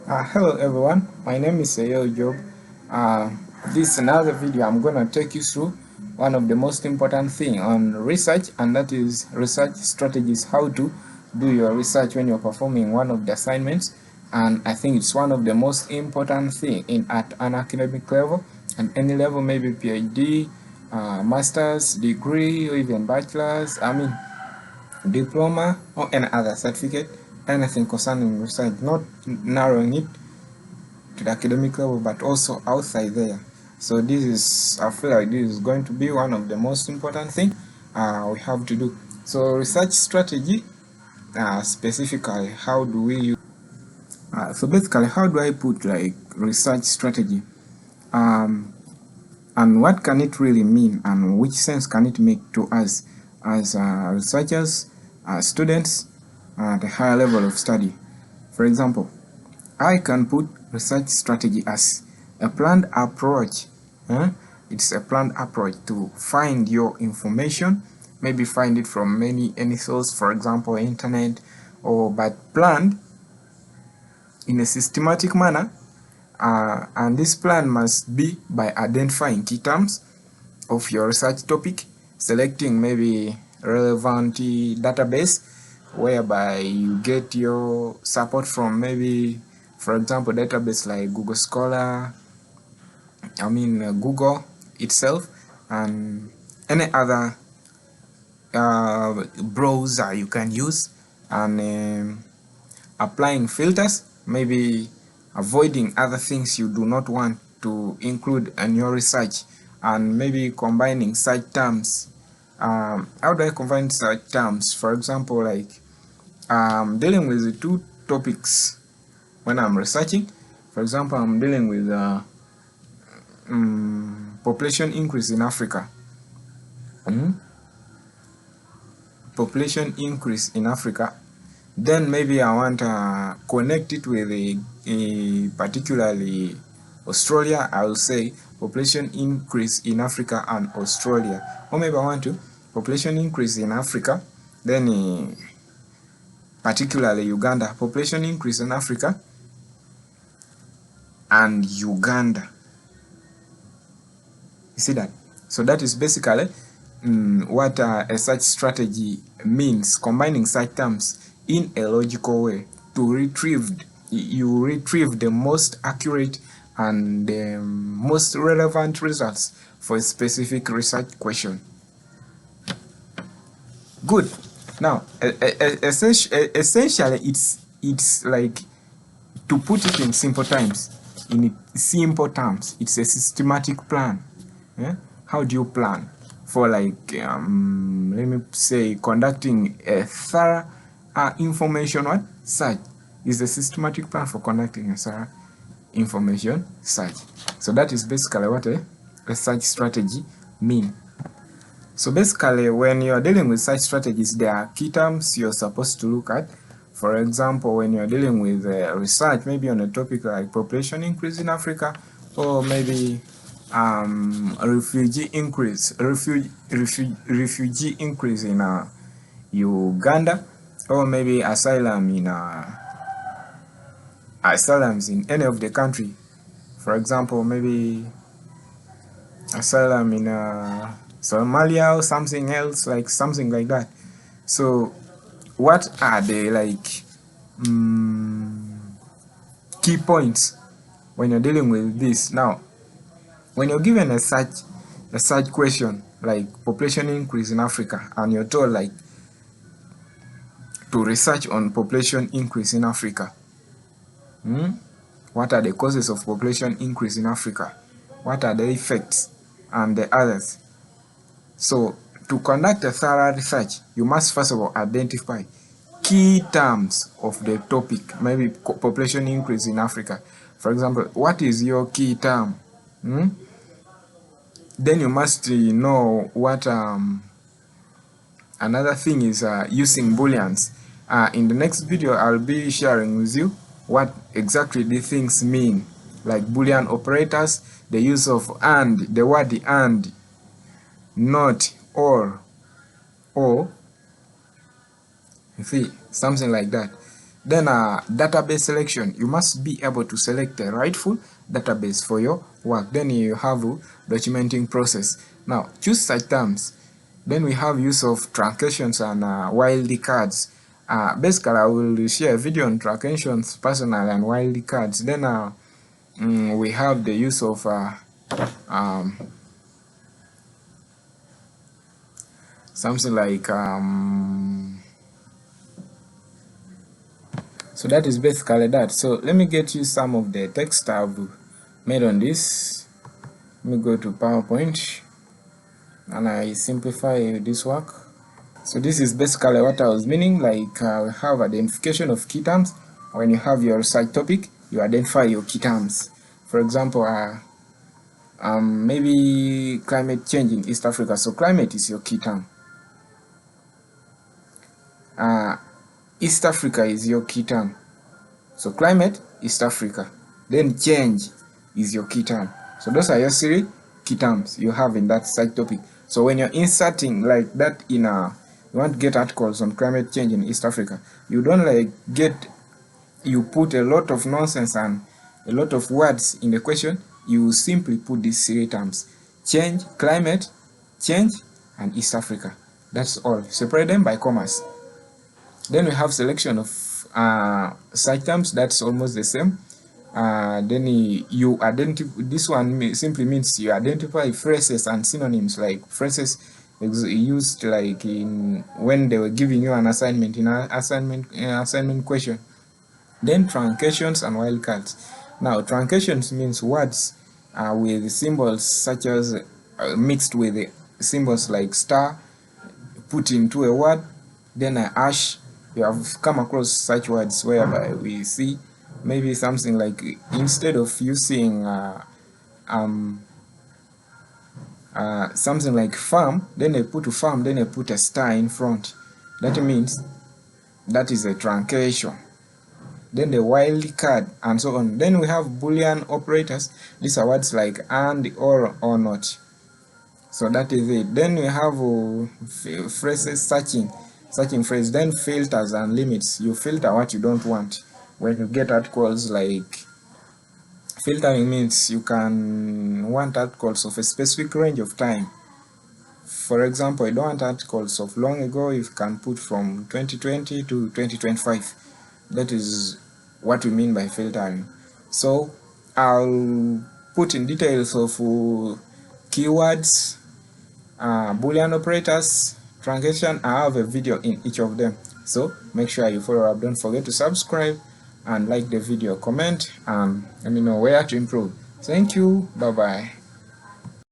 Hello everyone, my name is Job. Uh, this is another video. I'm gonna take you through one of the most important thing on research, and that is research strategies. How to do your research when you're performing one of the assignments, and I think it's one of the most important thing at an academic level and any level, maybe PhD, master's degree, or even bachelor's. Diploma or any other certificate, anything concerning research, not narrowing it to the academic level but also outside there. So this is, I feel like this is going to be one of the most important thing we have to do. So research strategy, specifically, how do we use so basically, how do I put like research strategy, and what can it really mean, and which sense can it make to us as researchers, students at a higher level of study? For example, I can put research strategy as a planned approach. It's a planned approach to find your information, maybe find it from any source, for example, internet, but planned in a systematic manner. And this plan must be by identifying key terms of your research topic, selecting maybe relevant database whereby you get your support from, maybe for example database like Google Scholar, Google itself, and any other browser you can use, and applying filters, maybe avoiding other things you do not want to include in your research, and maybe combining such terms. How do I combine such terms? For example, like dealing with the two topics when I'm researching. For example, I'm dealing with population increase in Africa. Population increase in Africa. Then maybe I want to connect it with a particularly Australia. I will say population increase in Africa and Australia. Or maybe I want to population increase in Africa, then particularly Uganda. Population increase in Africa and Uganda. You see that? So that is basically what a such strategy means, combining such terms in a logical way to retrieve the most accurate and the most relevant results for a specific research question. Good. Now, essentially, it's like, to put it in simple terms, it's a systematic plan. How do you plan for, like, let me say, conducting a thorough information search? Is a systematic plan for conducting a thorough information search. So that is basically what a research strategy means. So basically, when you're dealing with such strategies, there are key terms you're supposed to look at. For example, when you're dealing with research, maybe on a topic like population increase in Africa, or maybe refugee increase in Uganda, or maybe asylums in any of the country. For example, maybe asylum in Somalia or something else, like something like that. So what are the key points when you're dealing with this? Now, when you're given a search question like population increase in Africa, and you're told like to research on population increase in Africa, what are the causes of population increase in Africa? What are the effects and the others? So to conduct a thorough research, you must first of all identify key terms of the topic, maybe population increase in Africa. For example, what is your key term? Then you must know what another thing is using booleans. In the next video, I'll be sharing with you what exactly these things mean, like boolean operators, the use of and, the word and, not, or, you see, something like that. Then database selection, you must be able to select the rightful database for your work. Then you have documenting process. Now choose such terms. Then we have use of truncations and wildcards. Basically I will share a video on truncations, personal and wildcards. Then we have the use of something like so that is basically that. So let me get you some of the text I've made on this. Let me go to PowerPoint and I simplify this work. So this is basically what I was meaning, like we have identification of key terms. When you have your research topic, you identify your key terms. For example, maybe climate change in East Africa. So climate is your key term. East Africa is your key term. So climate, East Africa. Then change is your key term. So those are your 3 key terms you have in that site topic. So when you're inserting like that in you want to get articles on climate change in East Africa, you don't like you put a lot of nonsense and a lot of words in the question. You simply put these 3 terms: change, climate, change, and East Africa. That's all. Separate them by commas. Then we have selection of such terms. That's almost the same. Then you identify, this one simply means you identify phrases and synonyms, like phrases used like in when they were giving you an assignment in an assignment question. Then truncations and wildcards. Now truncations means words with symbols such as mixed with symbols like star put into a word. Then a hash. You have come across such words whereby we see maybe something like, instead of using something like farm, then they put a farm, then they put a star in front. That means that is a truncation. Then the wildcard and so on. Then we have Boolean operators. These are words like and, or not. So that is it. Then we have phrases, searching phrase. Then filters and limits. You filter what you don't want. When you get articles, like filtering means you can want articles of a specific range of time. For example, you don't want articles of long ago, you can put from 2020 to 2025. That is what we mean by filtering. So I'll put in details of keywords, Boolean operators, truncation. I have a video in each of them, so make sure you follow up. Don't forget to subscribe and like the video, comment, and let me know where to improve. Thank you. Bye bye.